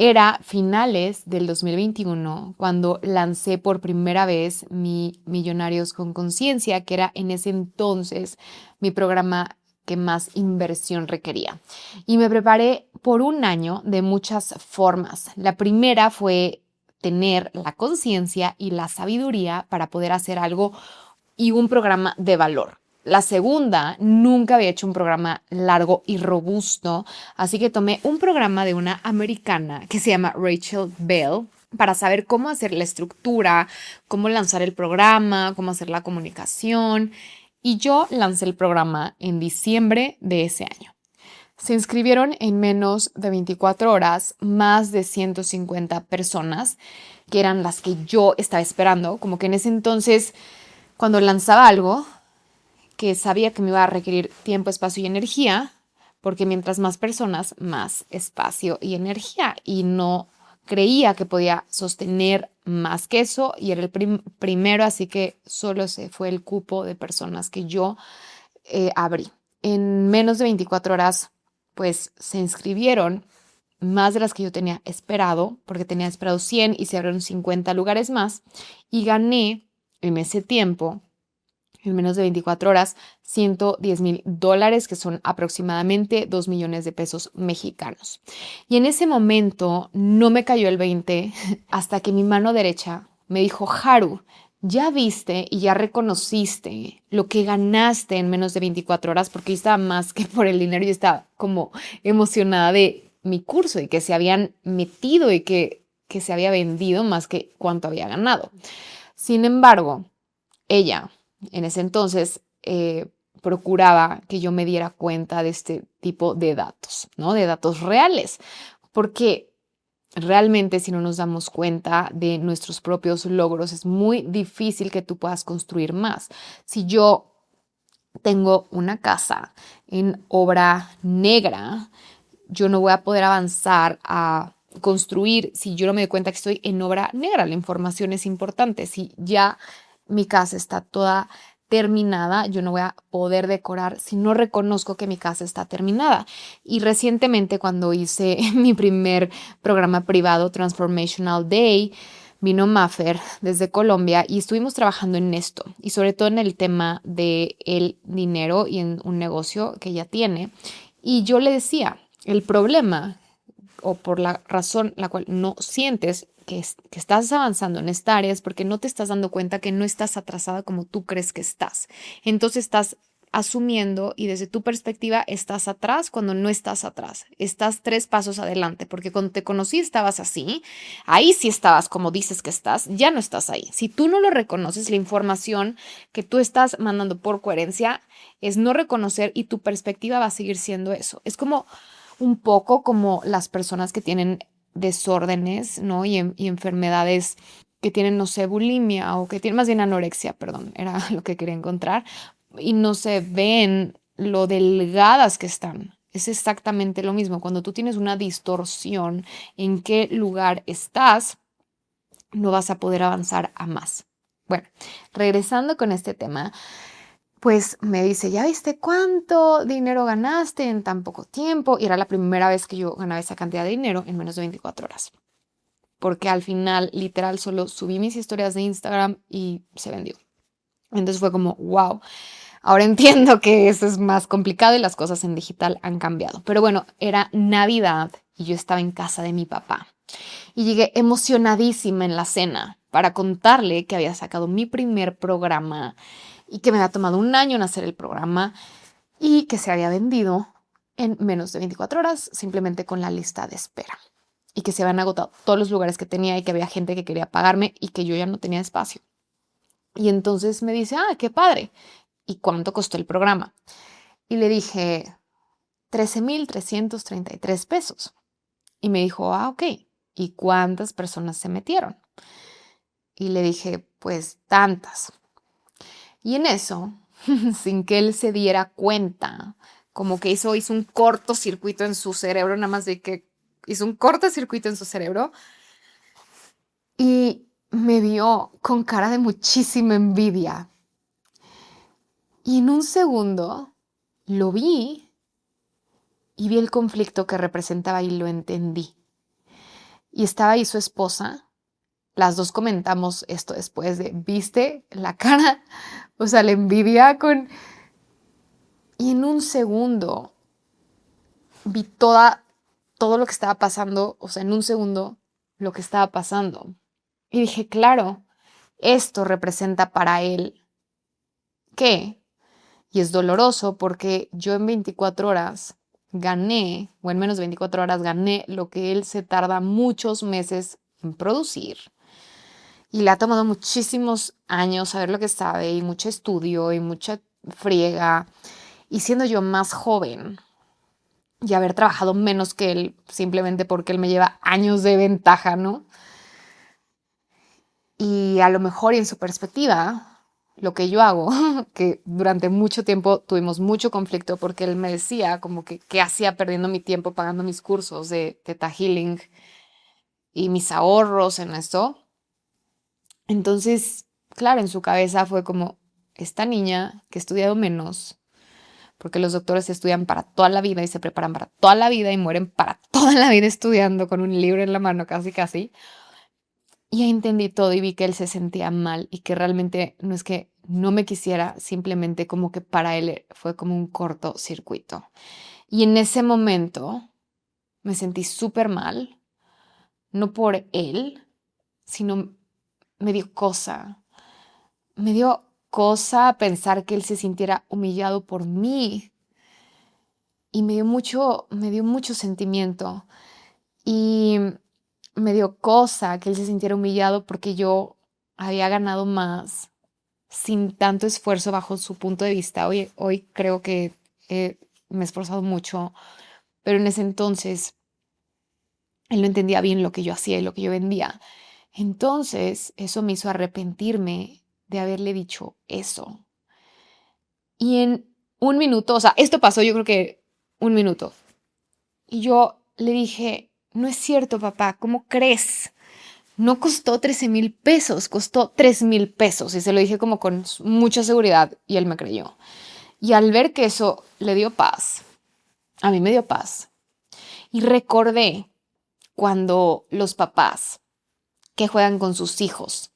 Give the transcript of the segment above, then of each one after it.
Era finales del 2021 cuando lancé por primera vez mi Millonarios con Conciencia, que era en ese entonces mi programa que más inversión requería. Y me preparé por un año de muchas formas. La primera fue tener la conciencia y la sabiduría para poder hacer algo y un programa de valor. La segunda, nunca había hecho un programa largo y robusto, así que tomé un programa de una americana que se llama Rachel Bell para saber cómo hacer la estructura, cómo lanzar el programa, cómo hacer la comunicación. Y yo lancé el programa en diciembre de ese año. Se inscribieron en menos de 24 horas más de 150 personas, que eran las que yo estaba esperando, como que en ese entonces cuando lanzaba algo que sabía que me iba a requerir tiempo, espacio y energía, porque mientras más personas, más espacio y energía. Y no creía que podía sostener más que eso y era el primero, así que solo se fue el cupo de personas que yo abrí. En menos de 24 horas, pues se inscribieron más de las que yo tenía esperado, porque tenía esperado 100 y se abrieron 50 lugares más y gané en ese tiempo en menos de 24 horas, $110,000, que son aproximadamente 2 millones de pesos mexicanos. Y en ese momento no me cayó el 20 hasta que mi mano derecha me dijo, Haru, ya viste y ya reconociste lo que ganaste en menos de 24 horas, porque yo estaba más que por el dinero, yo estaba como emocionada de mi curso y que se habían metido y que se había vendido más que cuánto había ganado. Sin embargo, ella en ese entonces procuraba que yo me diera cuenta de este tipo de datos, ¿no? De datos reales, porque realmente si no nos damos cuenta de nuestros propios logros, es muy difícil que tú puedas construir más. Si yo tengo una casa en obra negra, yo no voy a poder avanzar a construir si yo no me doy cuenta que estoy en obra negra. La información es importante. Si ya mi casa está toda terminada, yo no voy a poder decorar si no reconozco que mi casa está terminada. Y recientemente cuando hice mi primer programa privado, Transformational Day, vino Maffer desde Colombia y estuvimos trabajando en esto y sobre todo en el tema de el dinero y en un negocio que ella tiene. Y yo le decía, el problema o por la razón la cual no sientes que estás avanzando en esta área es porque no te estás dando cuenta que no estás atrasada como tú crees que estás. Entonces estás asumiendo y desde tu perspectiva estás atrás cuando no estás atrás. Estás 3 pasos adelante porque cuando te conocí estabas así, ahí sí estabas como dices que estás, ya no estás ahí. Si tú no lo reconoces, la información que tú estás mandando por coherencia es no reconocer y tu perspectiva va a seguir siendo eso. Es como un poco como las personas que tienen desórdenes, ¿no? Y enfermedades que tienen, no sé, bulimia o que tienen más bien anorexia, perdón, era lo que quería encontrar, y no se ven lo delgadas que están. Es exactamente lo mismo. Cuando tú tienes una distorsión en qué lugar estás, no vas a poder avanzar a más. Bueno, regresando con este tema, pues me dice, ¿ya viste cuánto dinero ganaste en tan poco tiempo? Y era la primera vez que yo ganaba esa cantidad de dinero en menos de 24 horas. Porque al final, literal, solo subí mis historias de Instagram y se vendió. Entonces fue como, wow, ahora entiendo que eso es más complicado y las cosas en digital han cambiado. Pero bueno, era Navidad y yo estaba en casa de mi papá. Y llegué emocionadísima en la cena para contarle que había sacado mi primer programa y que me había tomado un año en hacer el programa y que se había vendido en menos de 24 horas simplemente con la lista de espera y que se habían agotado todos los lugares que tenía y que había gente que quería pagarme y que yo ya no tenía espacio. Y entonces me dice, ah, qué padre. ¿Y cuánto costó el programa? Y le dije, 13,333 pesos. Y me dijo, ah, ok. ¿Y cuántas personas se metieron? Y le dije, pues tantas. Y en eso, sin que él se diera cuenta, como que hizo un cortocircuito en su cerebro, nada más de que hizo un cortocircuito en su cerebro y me vio con cara de muchísima envidia. Y en un segundo lo vi y vi el conflicto que representaba y lo entendí. Y estaba ahí su esposa. Las dos comentamos esto después de, ¿viste la cara? O sea, la envidia con... Y en un segundo vi todo lo que estaba pasando, o sea, en un segundo lo que estaba pasando. Y dije, claro, esto representa para él, ¿qué? Y es doloroso porque yo en 24 horas gané, o en menos de 24 horas gané lo que él se tarda muchos meses en producir. Y le ha tomado muchísimos años saber lo que sabe y mucho estudio y mucha friega. Y siendo yo más joven y haber trabajado menos que él simplemente porque él me lleva años de ventaja, ¿no? Y a lo mejor y en su perspectiva, lo que yo hago, que durante mucho tiempo tuvimos mucho conflicto porque él me decía como que qué hacía perdiendo mi tiempo pagando mis cursos de Theta Healing y mis ahorros en esto. Entonces, claro, en su cabeza fue como esta niña que ha estudiado menos, porque los doctores estudian para toda la vida y se preparan para toda la vida y mueren para toda la vida estudiando con un libro en la mano casi casi. Y ahí entendí todo y vi que él se sentía mal y que realmente no es que no me quisiera, simplemente como que para él fue como un cortocircuito. Y en ese momento me sentí súper mal, no por él, sino me dio cosa. Me dio cosa pensar que él se sintiera humillado por mí y me dio mucho sentimiento y me dio cosa que él se sintiera humillado porque yo había ganado más sin tanto esfuerzo bajo su punto de vista. Hoy creo que me he esforzado mucho, pero en ese entonces él no entendía bien lo que yo hacía y lo que yo vendía. Entonces eso me hizo arrepentirme de haberle dicho eso. Y en un minuto, o sea, esto pasó yo creo que un minuto. Y yo le dije, no es cierto, papá, ¿cómo crees? No costó 13,000 pesos, costó 3,000 pesos. Y se lo dije como con mucha seguridad y él me creyó. Y al ver que eso le dio paz, a mí me dio paz. Y recordé cuando los papás que juegan con sus hijos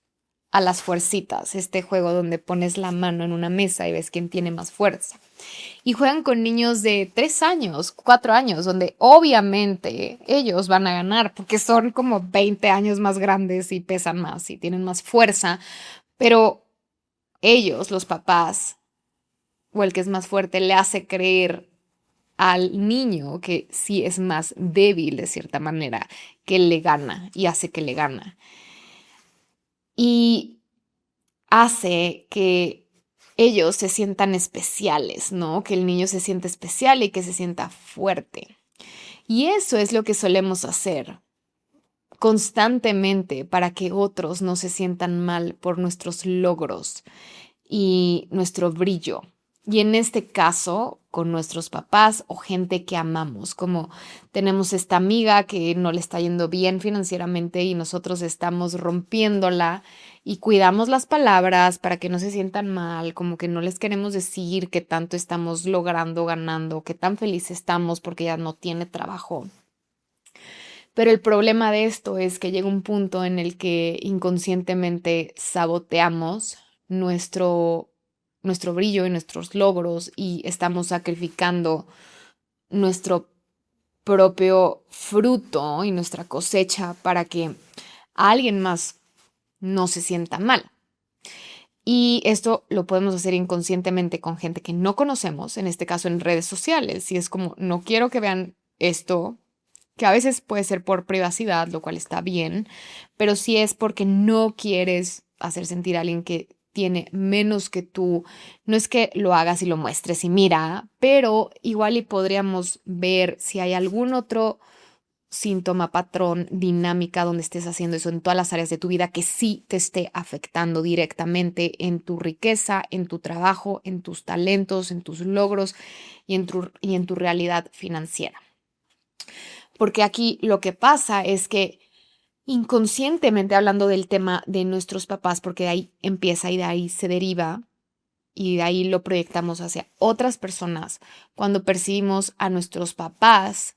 a las fuercitas, este juego donde pones la mano en una mesa y ves quién tiene más fuerza. Y juegan con niños de 3 años, 4 años, donde obviamente ellos van a ganar porque son como 20 años más grandes y pesan más y tienen más fuerza, pero ellos, los papás, o el que es más fuerte, le hace creer al niño que sí es más débil de cierta manera, que le gana y hace que le gana. Y hace que ellos se sientan especiales, ¿no? Que el niño se sienta especial y que se sienta fuerte. Y eso es lo que solemos hacer constantemente para que otros no se sientan mal por nuestros logros y nuestro brillo. Y en este caso, con nuestros papás o gente que amamos, como tenemos esta amiga que no le está yendo bien financieramente y nosotros estamos rompiéndola y cuidamos las palabras para que no se sientan mal, como que no les queremos decir que tanto estamos logrando, ganando, que tan feliz estamos porque ya no tiene trabajo. Pero el problema de esto es que llega un punto en el que inconscientemente saboteamos nuestro brillo y nuestros logros y estamos sacrificando nuestro propio fruto y nuestra cosecha para que alguien más no se sienta mal. Y esto lo podemos hacer inconscientemente con gente que no conocemos, en este caso en redes sociales. Y es como, no quiero que vean esto, que a veces puede ser por privacidad, lo cual está bien, pero si es porque no quieres hacer sentir a alguien que tiene menos que tú, no es que lo hagas y lo muestres y mira, pero igual y podríamos ver si hay algún otro síntoma, patrón, dinámica donde estés haciendo eso en todas las áreas de tu vida que sí te esté afectando directamente en tu riqueza, en tu trabajo, en tus talentos, en tus logros y en tu realidad financiera. Porque aquí lo que pasa es que inconscientemente hablando del tema de nuestros papás, porque de ahí empieza y de ahí se deriva y de ahí lo proyectamos hacia otras personas, cuando percibimos a nuestros papás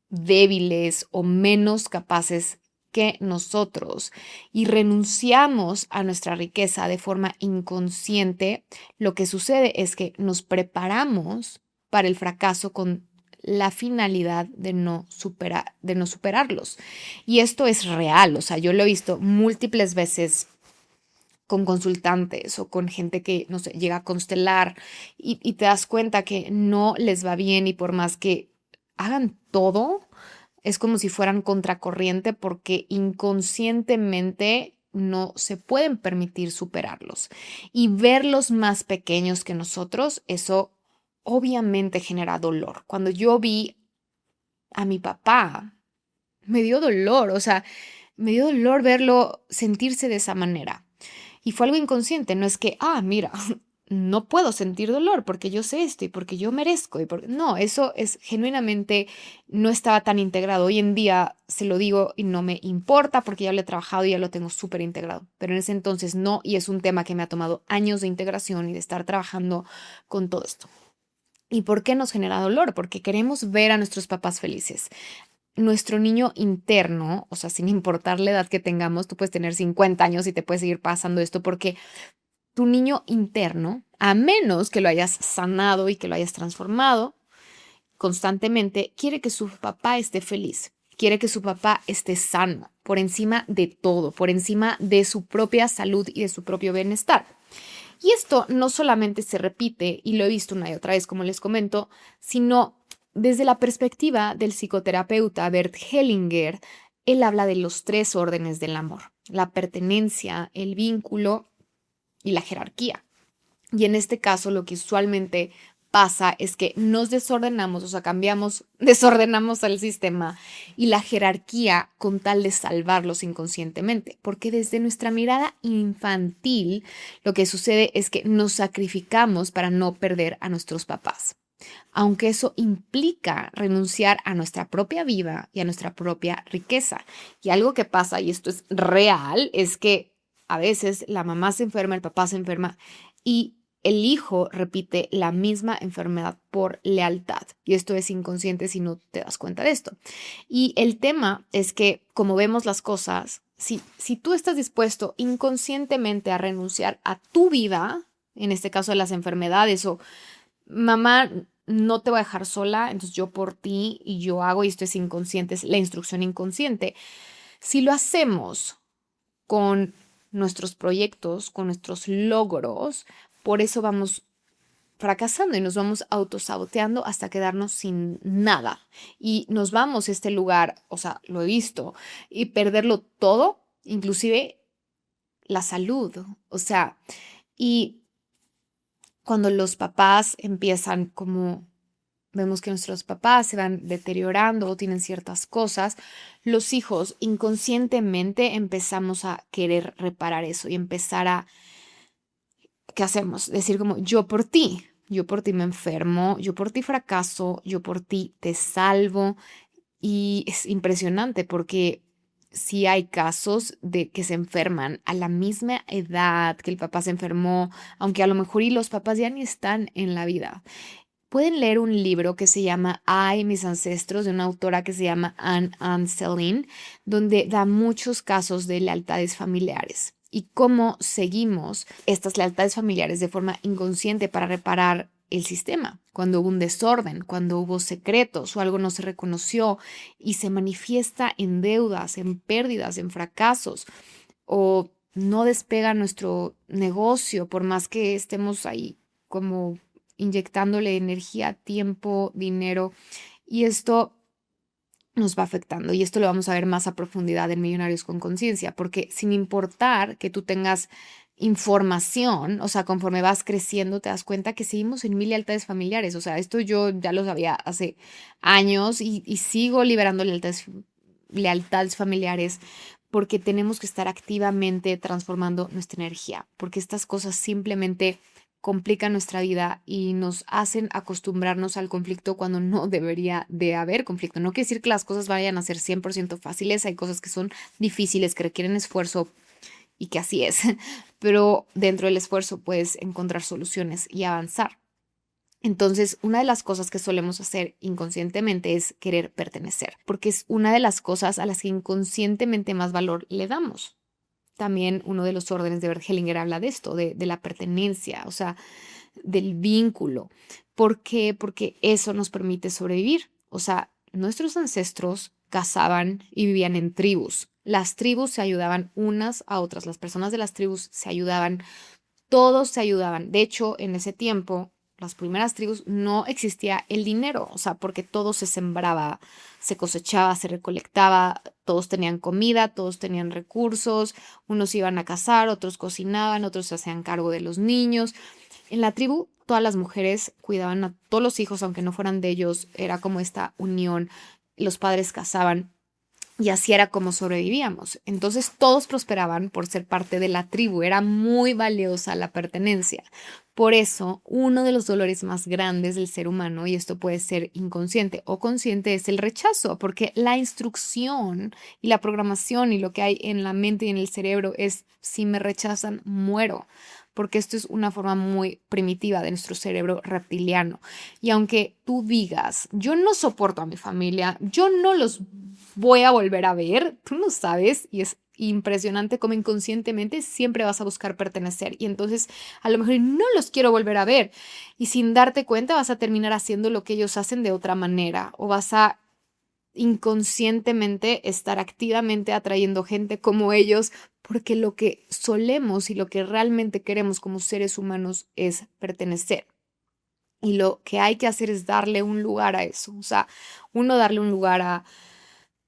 débiles o menos capaces que nosotros y renunciamos a nuestra riqueza de forma inconsciente, lo que sucede es que nos preparamos para el fracaso con la finalidad de no superarlos. Y esto es real, o sea, yo lo he visto múltiples veces con consultantes o con gente que, no sé, llega a constelar y te das cuenta que no les va bien y por más que hagan todo, es como si fueran contracorriente porque inconscientemente no se pueden permitir superarlos. Y verlos más pequeños que nosotros, eso obviamente genera dolor. Cuando yo vi a mi papá, me dio dolor, o sea, me dio dolor verlo sentirse de esa manera. Y fue algo inconsciente, no es que, mira, no puedo sentir dolor porque yo sé esto y porque yo merezco. No, eso es genuinamente no estaba tan integrado. Hoy en día se lo digo y no me importa porque ya lo he trabajado y ya lo tengo súper integrado. Pero en ese entonces no, y es un tema que me ha tomado años de integración y de estar trabajando con todo esto. ¿Y por qué nos genera dolor? Porque queremos ver a nuestros papás felices. Nuestro niño interno, o sea, sin importar la edad que tengamos, tú puedes tener 50 años y te puede seguir pasando esto porque tu niño interno, a menos que lo hayas sanado y que lo hayas transformado constantemente, quiere que su papá esté feliz, quiere que su papá esté sano, por encima de todo, por encima de su propia salud y de su propio bienestar. Y esto no solamente se repite, y lo he visto una y otra vez, como les comento, sino desde la perspectiva del psicoterapeuta Bert Hellinger. Él habla de los 3 órdenes del amor: la pertenencia, el vínculo y la jerarquía. Y en este caso lo que usualmente pasa es que nos desordenamos, o sea, desordenamos el sistema y la jerarquía con tal de salvarlos inconscientemente, porque desde nuestra mirada infantil lo que sucede es que nos sacrificamos para no perder a nuestros papás, aunque eso implica renunciar a nuestra propia vida y a nuestra propia riqueza. Y algo que pasa, y esto es real, es que a veces la mamá se enferma, el papá se enferma y el hijo repite la misma enfermedad por lealtad. Y esto es inconsciente si no te das cuenta de esto. Y el tema es que, como vemos las cosas, si tú estás dispuesto inconscientemente a renunciar a tu vida, en este caso de las enfermedades, o mamá, no te voy a dejar sola, entonces yo por ti y yo hago, y esto es inconsciente, es la instrucción inconsciente. Si lo hacemos con nuestros proyectos, con nuestros logros, por eso vamos fracasando y nos vamos autosaboteando hasta quedarnos sin nada. Y nos vamos a este lugar, o sea, lo he visto, y perderlo todo, inclusive la salud. O sea, y cuando los papás empiezan como vemos que nuestros papás se van deteriorando o tienen ciertas cosas, los hijos inconscientemente empezamos a querer reparar eso y empezar a, ¿qué hacemos? Decir como yo por ti me enfermo, yo por ti fracaso, yo por ti te salvo. Y es impresionante porque sí hay casos de que se enferman a la misma edad que el papá se enfermó, aunque a lo mejor y los papás ya ni están en la vida. Pueden leer un libro que se llama Ay, mis ancestros, de una autora que se llama Anne Anselin, donde da muchos casos de lealtades familiares y cómo seguimos estas lealtades familiares de forma inconsciente para reparar el sistema. Cuando hubo un desorden, cuando hubo secretos o algo no se reconoció y se manifiesta en deudas, en pérdidas, en fracasos, o no despega nuestro negocio por más que estemos ahí como inyectándole energía, tiempo, dinero, y esto nos va afectando. Y esto lo vamos a ver más a profundidad en Millonarios con Conciencia, porque sin importar que tú tengas información, o sea, conforme vas creciendo, te das cuenta que seguimos en 1000 lealtades familiares. O sea, esto yo ya lo sabía hace años y sigo liberando lealtades familiares porque tenemos que estar activamente transformando nuestra energía, porque estas cosas simplemente complican nuestra vida y nos hacen acostumbrarnos al conflicto cuando no debería de haber conflicto. No quiere decir que las cosas vayan a ser 100% fáciles, hay cosas que son difíciles, que requieren esfuerzo y que así es, pero dentro del esfuerzo puedes encontrar soluciones y avanzar. Entonces, una de las cosas que solemos hacer inconscientemente es querer pertenecer, porque es una de las cosas a las que inconscientemente más valor le damos. También uno de los órdenes de Bert Hellinger habla de esto, de la pertenencia, o sea, del vínculo. ¿Por qué? Porque eso nos permite sobrevivir. O sea, nuestros ancestros cazaban y vivían en tribus. Las tribus se ayudaban unas a otras, las personas de las tribus se ayudaban, todos se ayudaban. De hecho, en ese tiempo, las primeras tribus no existía el dinero, o sea, porque todo se sembraba, se cosechaba, se recolectaba, todos tenían comida, todos tenían recursos, unos iban a cazar, otros cocinaban, otros se hacían cargo de los niños. En la tribu, todas las mujeres cuidaban a todos los hijos, aunque no fueran de ellos, era como esta unión, los padres casaban. Y así era como sobrevivíamos. Entonces todos prosperaban por ser parte de la tribu. Era muy valiosa la pertenencia. Por eso, uno de los dolores más grandes del ser humano, y esto puede ser inconsciente o consciente, es el rechazo, porque la instrucción y la programación y lo que hay en la mente y en el cerebro es, si me rechazan, muero, porque esto es una forma muy primitiva de nuestro cerebro reptiliano. Y aunque tú digas, yo no soporto a mi familia, yo no los voy a volver a ver, tú no sabes, y es impresionante cómo inconscientemente siempre vas a buscar pertenecer, y entonces a lo mejor no los quiero volver a ver, y sin darte cuenta vas a terminar haciendo lo que ellos hacen de otra manera, o vas a inconscientemente estar activamente atrayendo gente como ellos, porque lo que solemos y lo que realmente queremos como seres humanos es pertenecer. Y lo que hay que hacer es darle un lugar a eso, o sea, uno darle un lugar a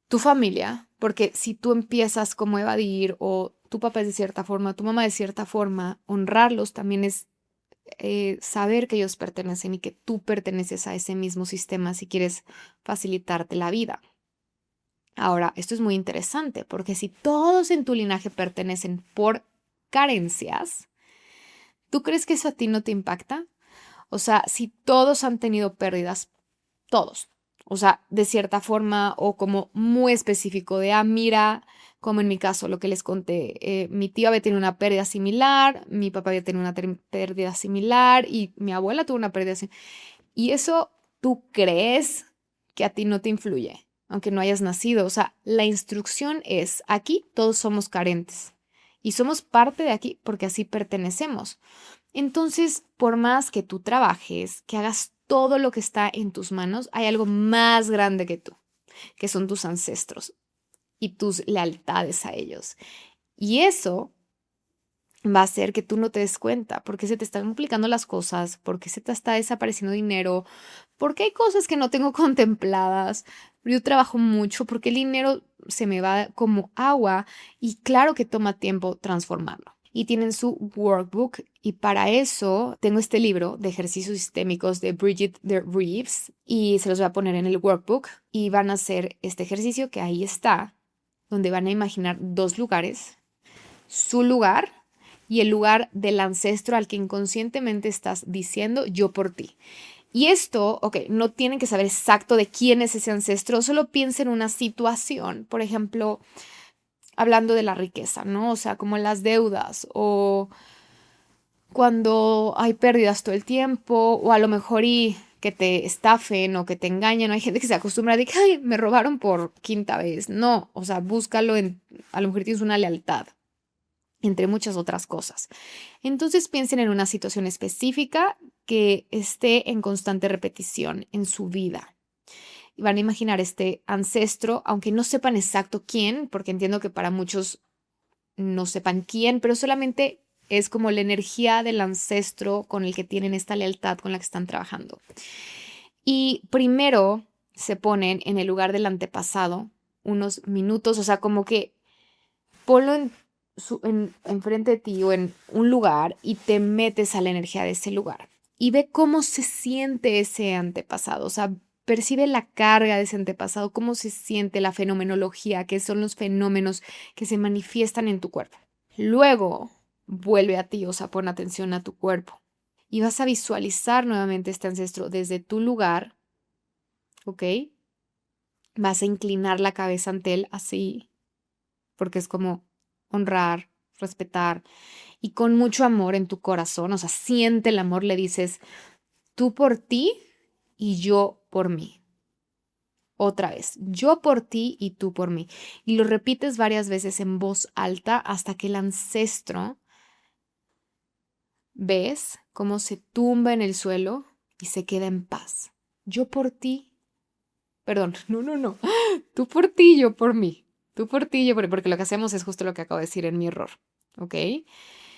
tu familia, porque si tú empiezas como a evadir o tu papá es de cierta forma, tu mamá de cierta forma, honrarlos también es saber que ellos pertenecen y que tú perteneces a ese mismo sistema si quieres facilitarte la vida. Ahora, esto es muy interesante porque si todos en tu linaje pertenecen por carencias, ¿tú crees que eso a ti no te impacta? O sea, si todos han tenido pérdidas, todos. O sea, de cierta forma o como muy específico de, mira, como en mi caso, lo que les conté, mi tío había tenido una pérdida similar, mi papá había tenido una pérdida similar y mi abuela tuvo una pérdida similar. Y eso tú crees que a ti no te influye, aunque no hayas nacido. O sea, la instrucción es, aquí todos somos carentes y somos parte de aquí porque así pertenecemos. Entonces, por más que tú trabajes, que hagas todo lo que está en tus manos, hay algo más grande que tú, que son tus ancestros y tus lealtades a ellos. Y eso va a hacer que tú no te des cuenta, porque se te están complicando las cosas, porque se te está desapareciendo dinero, porque hay cosas que no tengo contempladas. Yo trabajo mucho porque el dinero se me va como agua y claro que toma tiempo transformarlo. Y tienen su workbook y para eso tengo este libro de ejercicios sistémicos de Bridget de Reeves y se los voy a poner en el workbook y van a hacer este ejercicio que ahí está, donde van a imaginar dos lugares, su lugar y el lugar del ancestro al que inconscientemente estás diciendo yo por ti. Y esto, ok, no tienen que saber exacto de quién es ese ancestro, solo piensa en una situación, por ejemplo, hablando de la riqueza, ¿no? O sea, como las deudas o cuando hay pérdidas todo el tiempo o a lo mejor y que te estafen o que te engañen. Hay gente que se acostumbra a decir, ay, me robaron por quinta vez. No, o sea, búscalo en, a lo mejor tienes una lealtad, entre muchas otras cosas. Entonces piensen en una situación específica que esté en constante repetición en su vida. Y van a imaginar este ancestro, aunque no sepan exacto quién, porque entiendo que para muchos no sepan quién, pero solamente es como la energía del ancestro con el que tienen esta lealtad con la que están trabajando. Y primero se ponen en el lugar del antepasado unos minutos, o sea, como que ponlo enfrente de ti o en un lugar y te metes a la energía de ese lugar y ve cómo se siente ese antepasado, o sea, percibe la carga de ese antepasado, cómo se siente la fenomenología, que son los fenómenos que se manifiestan en tu cuerpo. Luego vuelve a ti, o sea, pon atención a tu cuerpo y vas a visualizar nuevamente este ancestro desde tu lugar, ¿ok? Vas a inclinar la cabeza ante él así, porque es como honrar, respetar y con mucho amor en tu corazón, o sea, siente el amor, le dices, tú por ti y yo por mí. Otra vez, yo por ti y tú por mí. Y lo repites varias veces en voz alta hasta que el ancestro, ves cómo se tumba en el suelo y se queda en paz. Yo por ti, perdón, no, tú por ti, yo por mí. Tú por ti, yo por mí, porque lo que hacemos es justo lo que acabo de decir en mi error, ¿ok?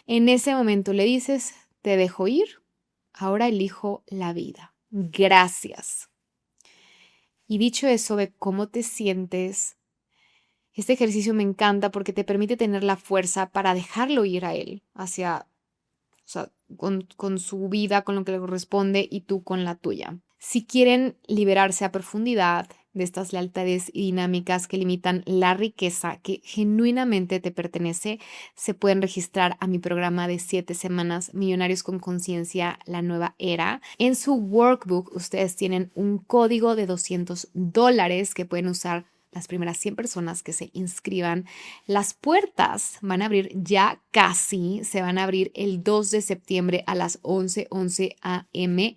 En ese momento le dices, te dejo ir, ahora elijo la vida. Gracias. Y dicho eso, ve cómo te sientes. Este ejercicio me encanta porque te permite tener la fuerza para dejarlo ir a él, hacia, o sea, con su vida, con lo que le corresponde y tú con la tuya. Si quieren liberarse a profundidad de estas lealtades y dinámicas que limitan la riqueza que genuinamente te pertenece, se pueden registrar a mi programa de 7 semanas Millonarios con Conciencia, la nueva era. En su workbook ustedes tienen un código de $200 que pueden usar las primeras 100 personas que se inscriban. Las puertas van a abrir ya casi, se van a abrir el 2 de septiembre a las 11:11 a.m.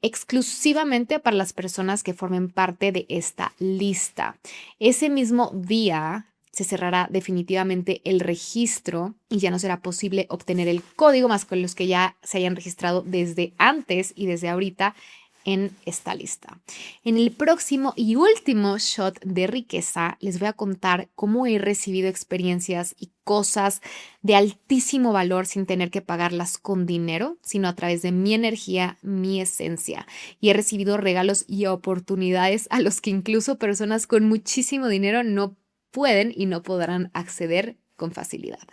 exclusivamente para las personas que formen parte de esta lista. Ese mismo día se cerrará definitivamente el registro y ya no será posible obtener el código más con los que ya se hayan registrado desde antes y desde ahorita en esta lista. En el próximo y último shot de riqueza les voy a contar cómo he recibido experiencias y cosas de altísimo valor sin tener que pagarlas con dinero, sino a través de mi energía, mi esencia. Y he recibido regalos y oportunidades a los que incluso personas con muchísimo dinero no pueden y no podrán acceder con facilidad.